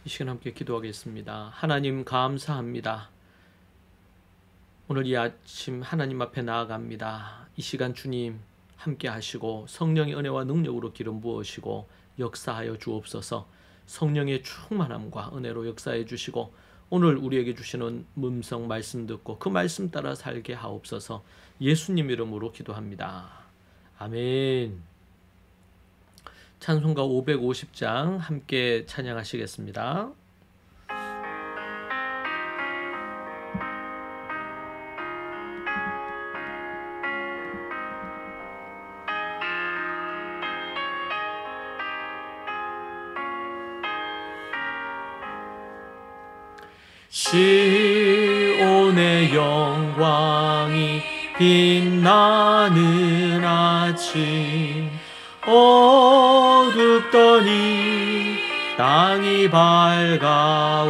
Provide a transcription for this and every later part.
이 시간 함께 기도하겠습니다. 하나님 감사합니다. 오늘 이 아침 하나님 앞에 나아갑니다. 이 시간 주님 함께 하시고 성령의 은혜와 능력으로 기름 부으시고 역사하여 주옵소서. 성령의 충만함과 은혜로 역사해 주시고 오늘 우리에게 주시는 음성 말씀 듣고 그 말씀 따라 살게 하옵소서. 예수님 이름으로 기도합니다. 아멘. 찬송가 550장 함께 찬양하시겠습니다. 시온의 영광이 빛나는 아침, 어둡더니 땅이 밝아오네.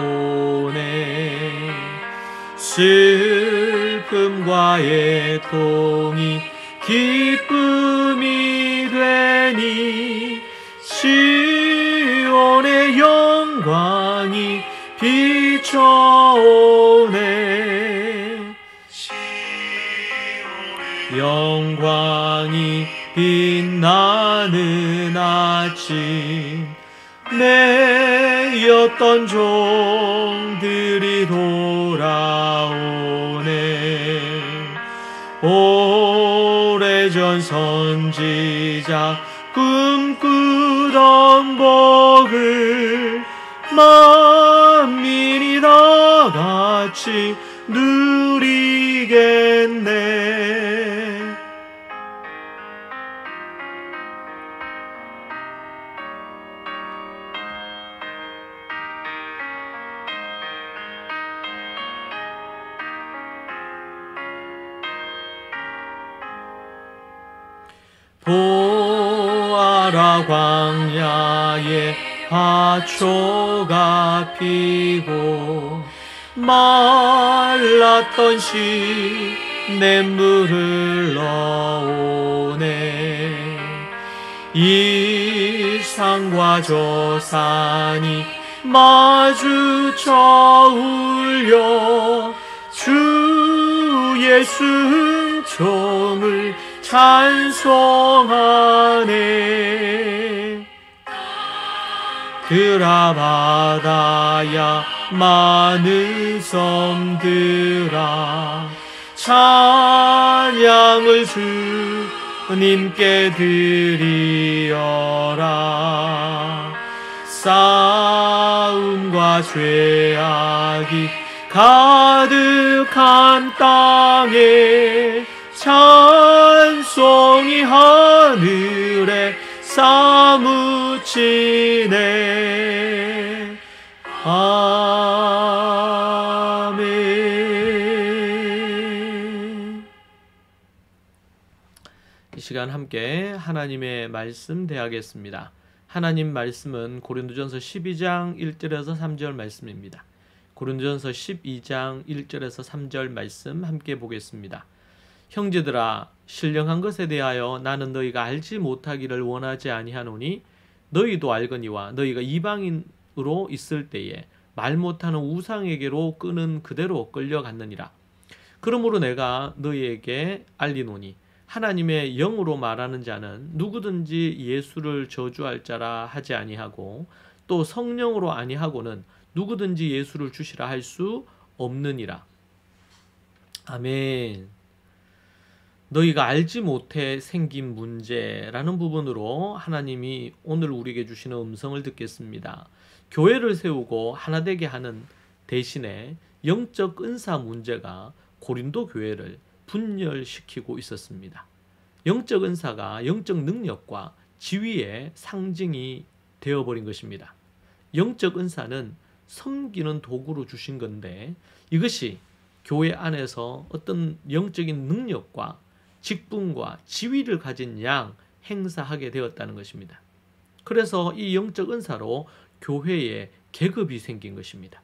슬픔과 애통이 기쁨이 되니 시온의 영광이 비춰오네. 영광이 빛나는 아침, 내였던 종들이 돌아오네. 오래전 선지자 꿈꾸던 복을 만민이 다 같이 누리겠네. 보아라 광야에 화초가 피고 말랐던 시냇물을 넣오네. 이 산과 저 산이 마주쳐 울려 주 예수 은총을 찬송하네. 들아 바다야 많은 섬들아, 찬양을 주님께 드리어라. 싸움과 죄악이 가득한 땅에 찬송이 하늘에 사무치네. 아멘. 이 시간 함께 하나님의 말씀 대하겠습니다. 하나님 말씀은 고린도전서 12장 1절에서 3절 말씀입니다. 고린도전서 12장 1절에서 3절 말씀 함께 보겠습니다. 형제들아, 신령한 것에 대하여 나는 너희가 알지 못하기를 원하지 아니하노니 너희도 알거니와 너희가 이방인으로 있을 때에 말 못하는 우상에게로 끄는 그대로 끌려갔느니라. 그러므로 내가 너희에게 알리노니 하나님의 영으로 말하는 자는 누구든지 예수를 저주할 자라 하지 아니하고 또 성령으로 아니하고는 누구든지 예수를 주시라 할 수 없느니라. 아멘. 너희가 알지 못해 생긴 문제라는 부분으로 하나님이 오늘 우리에게 주시는 음성을 듣겠습니다. 교회를 세우고 하나 되게 하는 대신에 영적 은사 문제가 고린도 교회를 분열시키고 있었습니다. 영적 은사가 영적 능력과 지위의 상징이 되어버린 것입니다. 영적 은사는 섬기는 도구로 주신 건데 이것이 교회 안에서 어떤 영적인 능력과 직분과 지위를 가진 양 행사하게 되었다는 것입니다. 그래서 이 영적 은사로 교회에 계급이 생긴 것입니다.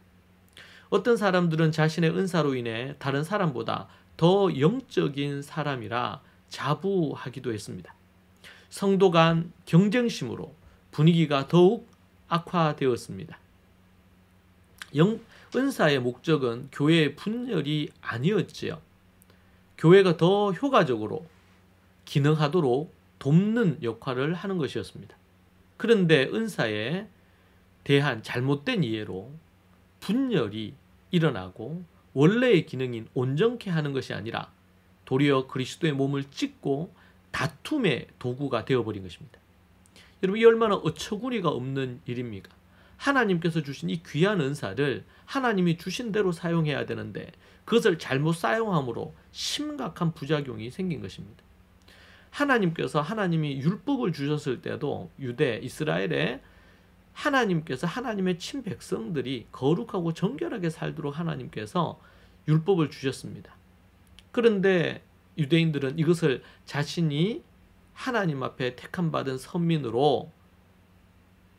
어떤 사람들은 자신의 은사로 인해 다른 사람보다 더 영적인 사람이라 자부하기도 했습니다. 성도 간 경쟁심으로 분위기가 더욱 악화되었습니다. 은사의 목적은 교회의 분열이 아니었지요. 교회가 더 효과적으로 기능하도록 돕는 역할을 하는 것이었습니다. 그런데 은사에 대한 잘못된 이해로 분열이 일어나고 원래의 기능인 온전케 하는 것이 아니라 도리어 그리스도의 몸을 찢고 다툼의 도구가 되어버린 것입니다. 여러분, 이 얼마나 어처구니가 없는 일입니까? 하나님께서 주신 이 귀한 은사를 하나님이 주신 대로 사용해야 되는데 그것을 잘못 사용함으로 심각한 부작용이 생긴 것입니다. 하나님이 율법을 주셨을 때도 유대, 이스라엘에 하나님께서 하나님의 친백성들이 거룩하고 정결하게 살도록 하나님께서 율법을 주셨습니다. 그런데 유대인들은 이것을 자신이 하나님 앞에 택함받은 선민으로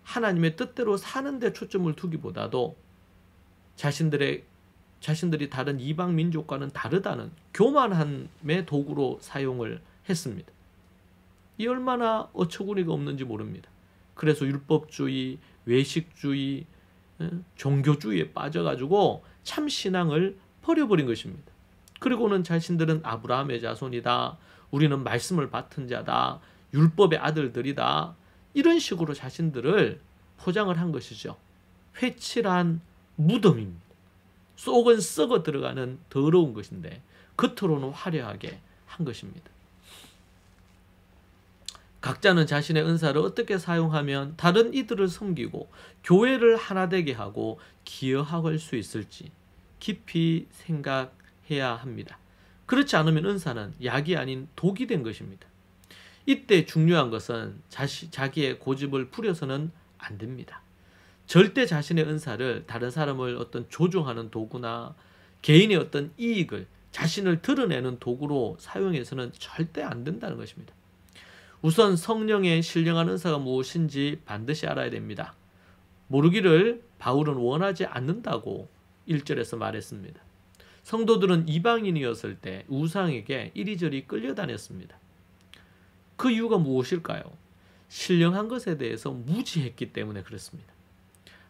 하나님의 뜻대로 사는 데 초점을 두기보다도 자신들이 다른 이방 민족과는 다르다는 교만함의 도구로 사용을 했습니다. 이 얼마나 어처구니가 없는지 모릅니다. 그래서 율법주의, 외식주의, 종교주의에 빠져가지고 참 신앙을 버려버린 것입니다. 그리고는 자신들은 아브라함의 자손이다, 우리는 말씀을 받은 자다, 율법의 아들들이다, 이런 식으로 자신들을 포장을 한 것이죠. 회칠한 무덤입니다. 속은 썩어 들어가는 더러운 것인데 겉으로는 화려하게 한 것입니다. 각자는 자신의 은사를 어떻게 사용하면 다른 이들을 섬기고 교회를 하나 되게 하고 기여할 수 있을지 깊이 생각해야 합니다. 그렇지 않으면 은사는 약이 아닌 독이 된 것입니다. 이때 중요한 것은 자기의 고집을 부려서는 안 됩니다. 절대 자신의 은사를 다른 사람을 어떤 조종하는 도구나 개인의 어떤 이익을 자신을 드러내는 도구로 사용해서는 절대 안 된다는 것입니다. 우선 성령의 신령한 은사가 무엇인지 반드시 알아야 됩니다. 모르기를 바울은 원하지 않는다고 1절에서 말했습니다. 성도들은 이방인이었을 때 우상에게 이리저리 끌려다녔습니다. 그 이유가 무엇일까요? 신령한 것에 대해서 무지했기 때문에 그렇습니다.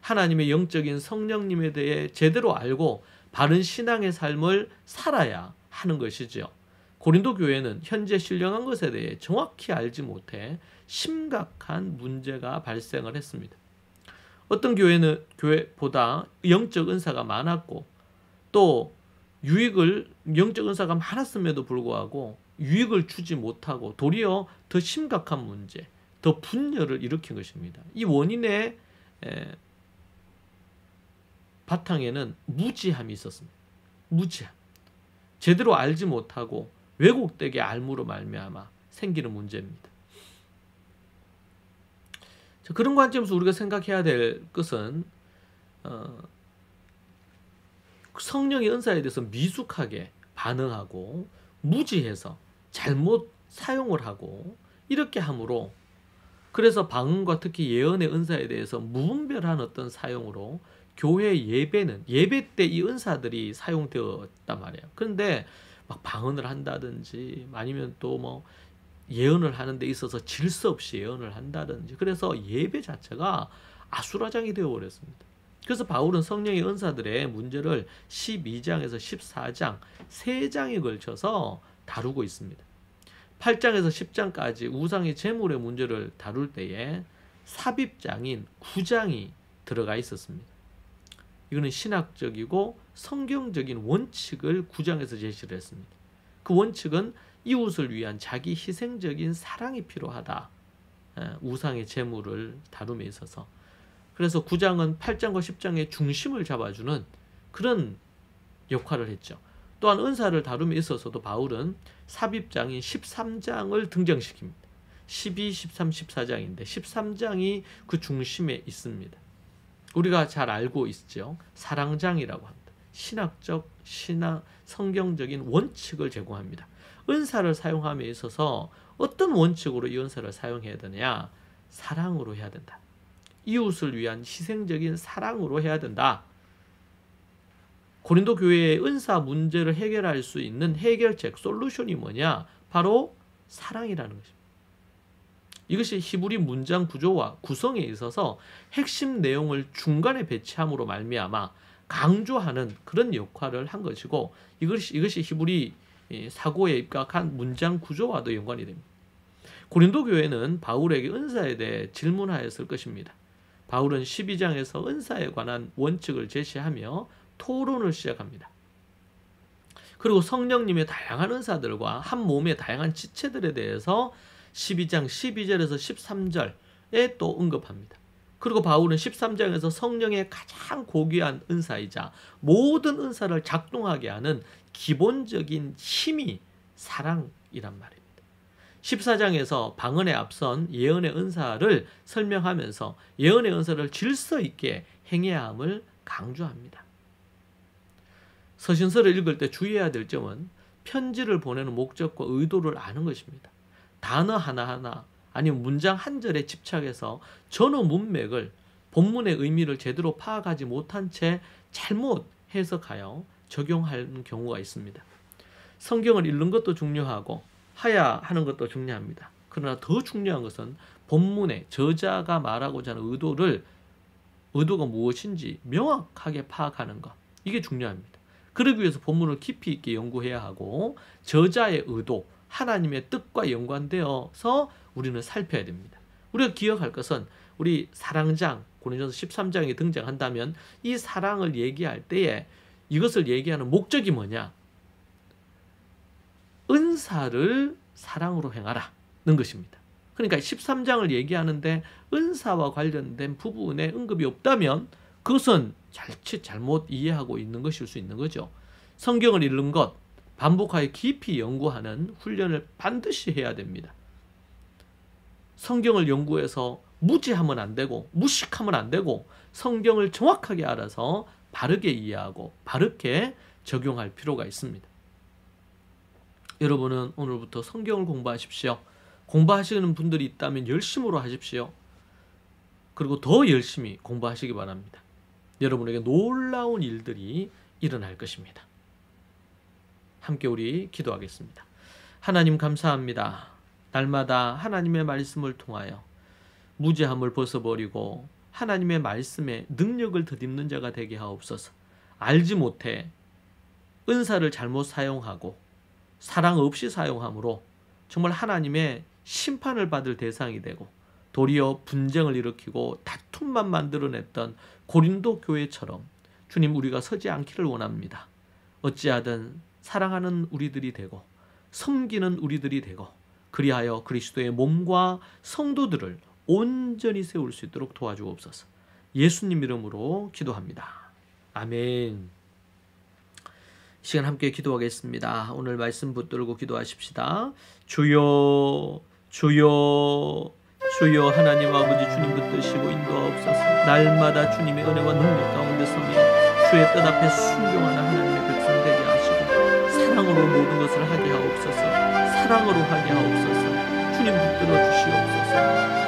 하나님의 영적인 성령님에 대해 제대로 알고 바른 신앙의 삶을 살아야 하는 것이죠. 고린도 교회는 현재 신령한 것에 대해 정확히 알지 못해 심각한 문제가 발생을 했습니다. 어떤 교회보다 영적 은사가 많았고 또 영적 은사가 많았음에도 불구하고 유익을 주지 못하고 도리어 더 심각한 문제, 더 분열을 일으킨 것입니다. 이 원인의 바탕에는 무지함이 있었습니다. 무지함. 제대로 알지 못하고 왜곡되게 알므로 말미암아 생기는 문제입니다. 자, 그런 관점에서 우리가 생각해야 될 것은 성령의 은사에 대해서 미숙하게 반응하고 무지해서 잘못 사용을 하고 이렇게 함으로 그래서 방언과 특히 예언의 은사에 대해서 무분별한 어떤 사용으로 교회 예배 때 이 은사들이 사용되었단 말이에요. 그런데 막 방언을 한다든지 아니면 또 뭐 예언을 하는 데 있어서 질서 없이 예언을 한다든지 그래서 예배 자체가 아수라장이 되어버렸습니다. 그래서 바울은 성령의 은사들의 문제를 12장에서 14장 3장에 걸쳐서 다루고 있습니다. 8장에서 10장까지 우상의 제물의 문제를 다룰 때에 삽입장인 9장이 들어가 있었습니다. 이거는 신학적이고 성경적인 원칙을 9장에서 제시를 했습니다. 그 원칙은 이웃을 위한 자기 희생적인 사랑이 필요하다. 우상의 제물을 다룸에 있어서. 그래서 9장은 8장과 10장의 중심을 잡아주는 그런 역할을 했죠. 또한 은사를 다룸에 있어서도 바울은 삽입장인 13장을 등장시킵니다. 12, 13, 14장인데 13장이 그 중심에 있습니다. 우리가 잘 알고 있죠. 사랑장이라고 합니다. 성경적인 원칙을 제공합니다. 은사를 사용함에 있어서 어떤 원칙으로 이 은사를 사용해야 되느냐? 사랑으로 해야 된다. 이웃을 위한 희생적인 사랑으로 해야 된다. 고린도 교회의 은사 문제를 해결할 수 있는 해결책, 솔루션이 뭐냐? 바로 사랑이라는 것입니다. 이것이 히브리 문장 구조와 구성에 있어서 핵심 내용을 중간에 배치함으로 말미암아 강조하는 그런 역할을 한 것이고, 이것이 히브리 사고에 입각한 문장 구조와도 연관이 됩니다. 고린도 교회는 바울에게 은사에 대해 질문하였을 것입니다. 바울은 12장에서 은사에 관한 원칙을 제시하며 토론을 시작합니다. 그리고 성령님의 다양한 은사들과 한 몸의 다양한 지체들에 대해서 12장 12절에서 13절에 또 언급합니다. 그리고 바울은 13장에서 성령의 가장 고귀한 은사이자 모든 은사를 작동하게 하는 기본적인 힘이 사랑이란 말입니다. 14장에서 방언에 앞선 예언의 은사를 설명하면서 예언의 은사를 질서 있게 행해야 함을 강조합니다. 서신서를 읽을 때 주의해야 될 점은 편지를 보내는 목적과 의도를 아는 것입니다. 단어 하나하나 아니면 문장 한 절에 집착해서 전어 문맥을, 본문의 의미를 제대로 파악하지 못한 채 잘못 해석하여 적용하는 경우가 있습니다. 성경을 읽는 것도 중요하고 하야 하는 것도 중요합니다. 그러나 더 중요한 것은 본문의 저자가 말하고자 하는 의도가 무엇인지 명확하게 파악하는 것, 이게 중요합니다. 그러기 위해서 본문을 깊이 있게 연구해야 하고 저자의 의도, 하나님의 뜻과 연관되어서 우리는 살펴야 됩니다. 우리가 기억할 것은 우리 사랑장, 고린도전서 13장에 등장한다면 이 사랑을 얘기할 때에 이것을 얘기하는 목적이 뭐냐? 은사를 사랑으로 행하라는 것입니다. 그러니까 13장을 얘기하는데 은사와 관련된 부분에 언급이 없다면 그것은 자칫 잘못 이해하고 있는 것일 수 있는 거죠. 성경을 읽는 것, 반복하여 깊이 연구하는 훈련을 반드시 해야 됩니다. 성경을 연구해서 무지하면 안 되고 무식하면 안 되고 성경을 정확하게 알아서 바르게 이해하고 바르게 적용할 필요가 있습니다. 여러분은 오늘부터 성경을 공부하십시오. 공부하시는 분들이 있다면 열심으로 하십시오. 그리고 더 열심히 공부하시기 바랍니다. 여러분에게 놀라운 일들이 일어날 것입니다. 함께 우리 기도하겠습니다. 하나님 감사합니다. 날마다 하나님의 말씀을 통하여 무지함을 벗어버리고 하나님의 말씀에 능력을 덧입는 자가 되게 하옵소서. 알지 못해 은사를 잘못 사용하고 사랑 없이 사용함으로 정말 하나님의 심판을 받을 대상이 되고 도리어 분쟁을 일으키고 다툼만 만들어냈던 고린도 교회처럼 주님, 우리가 서지 않기를 원합니다. 어찌하든 사랑하는 우리들이 되고 섬기는 우리들이 되고 그리하여 그리스도의 몸과 성도들을 온전히 세울 수 있도록 도와주옵소서. 예수님 이름으로 기도합니다. 아멘. 시간 함께 기도하겠습니다. 오늘 말씀 붙들고 기도하십시다. 주여, 주여, 주여. 하나님 아버지, 주님 붙드시고 인도하옵소서. 날마다 주님의 은혜와 능력 가운데 서며 주의 뜻 앞에 순종하는 하나님의 백성 되게 하시고 사랑으로 모든 것을 하게 하옵소서. 사랑으로 하게 하옵소서. 주님 붙들어 주시옵소서.